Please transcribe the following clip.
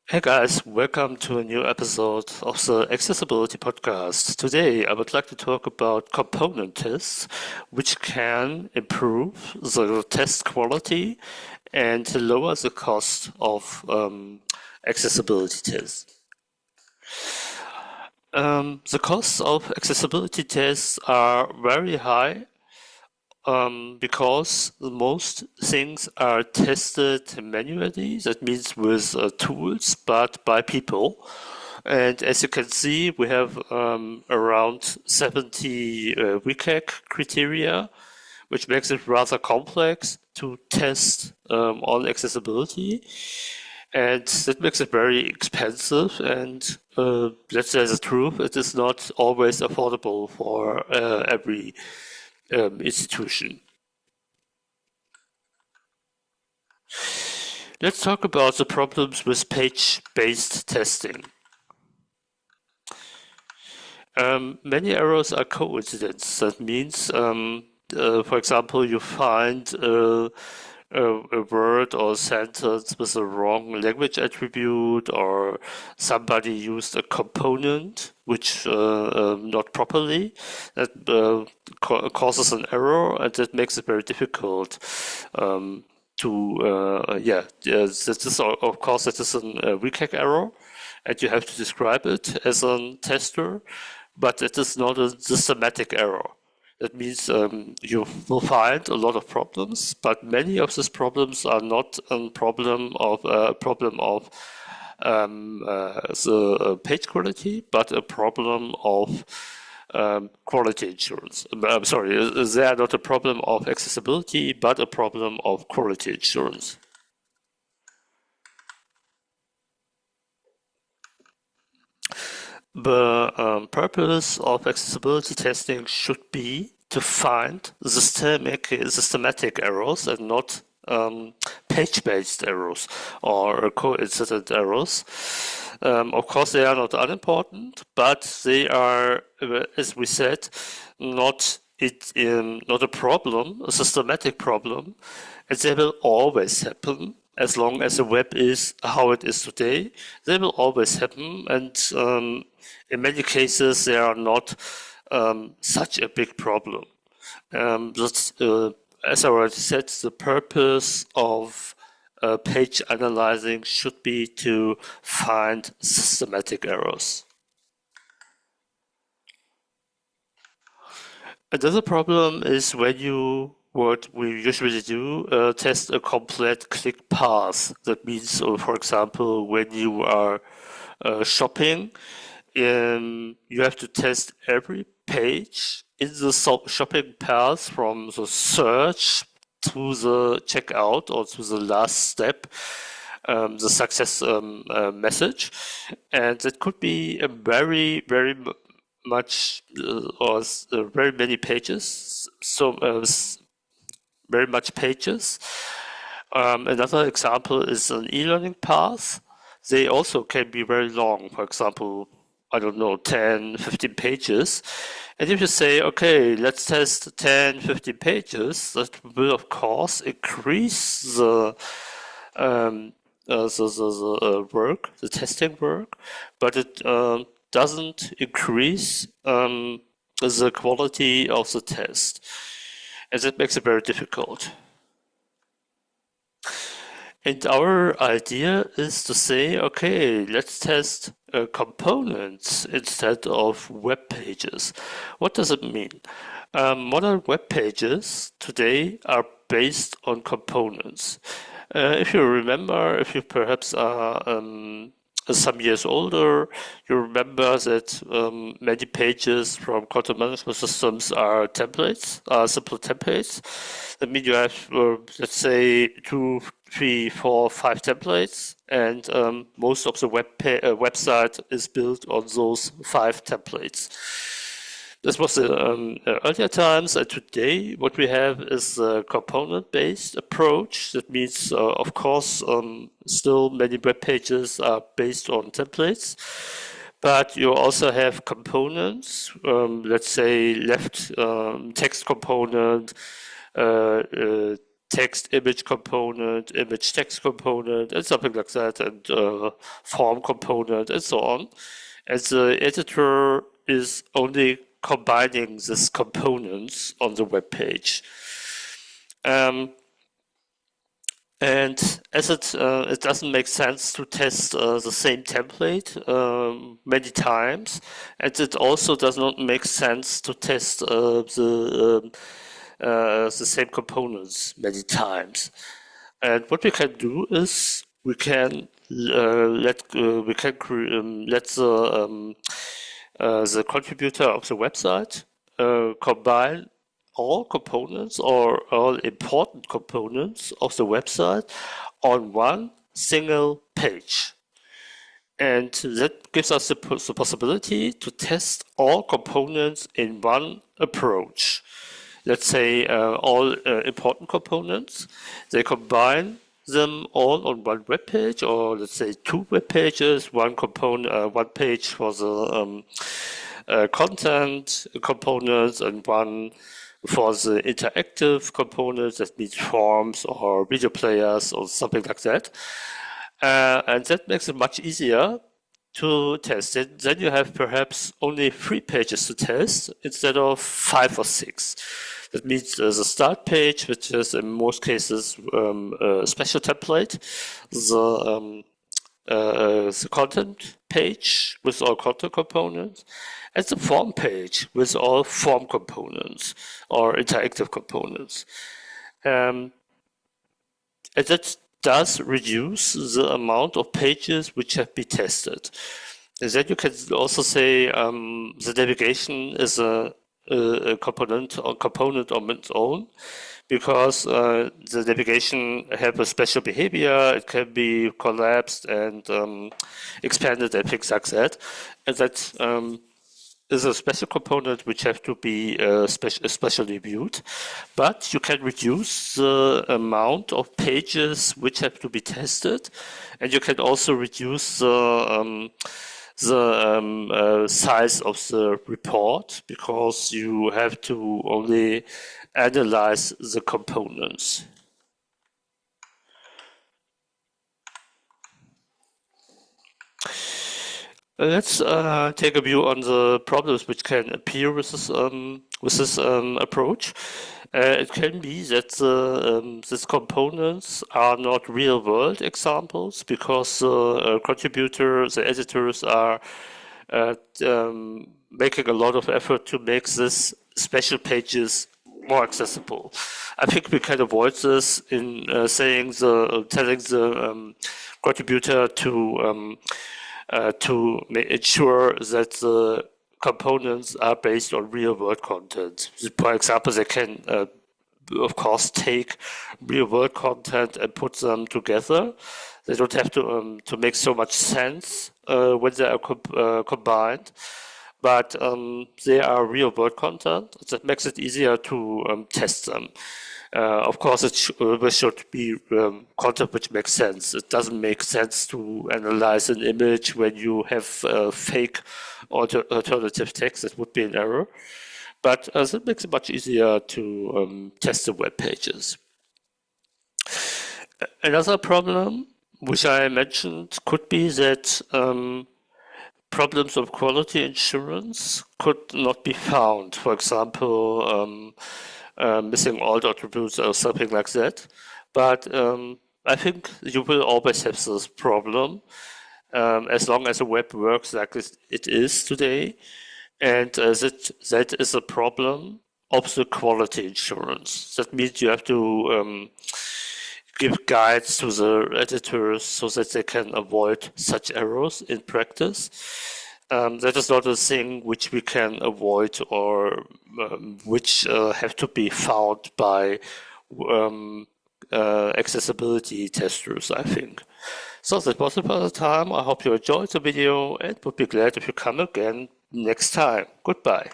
Hey guys, welcome to a new episode of the Accessibility Podcast. Today I would like to talk about component tests, which can improve the test quality and lower the cost of accessibility tests. The costs of accessibility tests are very high because most things are tested manually, that means with tools, but by people. And as you can see, we have around 70 WCAG criteria, which makes it rather complex to test on accessibility. And that makes it very expensive. And let's say the truth, it is not always affordable for every institution. Let's talk about the problems with page-based testing. Many errors are coincidence. That means, for example, you find a word or a sentence with a wrong language attribute, or somebody used a component which not properly. That causes an error, and that makes it very difficult that is of course that is an WCAG error, and you have to describe it as a tester, but it is not a systematic error. That means you will find a lot of problems, but many of these problems are not a problem of the page quality, but a problem of quality assurance. I'm sorry, they are not a problem of accessibility, but a problem of quality assurance. The purpose of accessibility testing should be to find systematic errors and not page-based errors or coincident errors. Of course, they are not unimportant, but they are, as we said, not a problem, a systematic problem, and they will always happen as long as the web is how it is today. They will always happen, and in many cases, they are not such a big problem. As I already said, the purpose of page analyzing should be to find systematic errors. Another problem is when you, what we usually do, test a complete click path. That means, for example, when you are shopping, you have to test every page in the shopping path from the search to the checkout or to the last step, the success message. And it could be a very much or very many pages, very much pages. Another example is an e-learning path. They also can be very long, for example, I don't know, 10, 15 pages. And if you say, okay, let's test 10, 15 pages, that will, of course, increase the work, the testing work, but it doesn't increase the quality of the test. And that makes it very difficult. And our idea is to say, okay, let's test components instead of web pages. What does it mean? Modern web pages today are based on components. If you remember, if you perhaps are some years older, you remember that many pages from content management systems are templates, are simple templates. That means you have, let's say, 2, 3, 4, 5 templates, and most of the website is built on those 5 templates. This was in earlier times, and today what we have is a component-based approach. That means, of course, still many web pages are based on templates, but you also have components, let's say left text component, text image component, image text component, and something like that, and form component, and so on. And the editor is only combining these components on the web page. And as it doesn't make sense to test the same template many times, and it also does not make sense to test the same components many times. And what we can do is we can let the contributor of the website combine all components or all important components of the website on one single page. And that gives us the possibility to test all components in one approach. Let's say all important components, they combine them all on one web page, or let's say two web pages, one page for the content components and one for the interactive components, that means forms or video players or something like that. And that makes it much easier to test it. Then you have perhaps only 3 pages to test instead of 5 or 6. That means the start page, which is in most cases a special template, the content page with all content components, and the form page with all form components or interactive components. And that does reduce the amount of pages which have been tested. And then you can also say the navigation is a component on its own, because the navigation have a special behavior. It can be collapsed and expanded and things like that. And that is a special component which have to be especially viewed. But you can reduce the amount of pages which have to be tested, and you can also reduce the size of the report, because you have to only analyze the components. Let's take a view on the problems which can appear with this approach. It can be that these components are not real-world examples, because the contributor, the editors are making a lot of effort to make these special pages more accessible. I think we can avoid this in telling the contributor to ensure that the components are based on real-world content. For example, they can, of course, take real-world content and put them together. They don't have to make so much sense when they are combined, but they are real-world content. That makes it easier to test them. Of course, it should be content which makes sense. It doesn't make sense to analyze an image when you have fake alternative text. That would be an error. But it makes it much easier to test the web pages. Another problem which I mentioned could be that problems of quality assurance could not be found. For example, missing alt attributes or something like that. But I think you will always have this problem as long as the web works like it is today. And that is a problem of the quality assurance. That means you have to give guides to the editors so that they can avoid such errors in practice. That is not a thing which we can avoid or which have to be found by accessibility testers, I think. So that was it for the time. I hope you enjoyed the video and would be glad if you come again next time. Goodbye.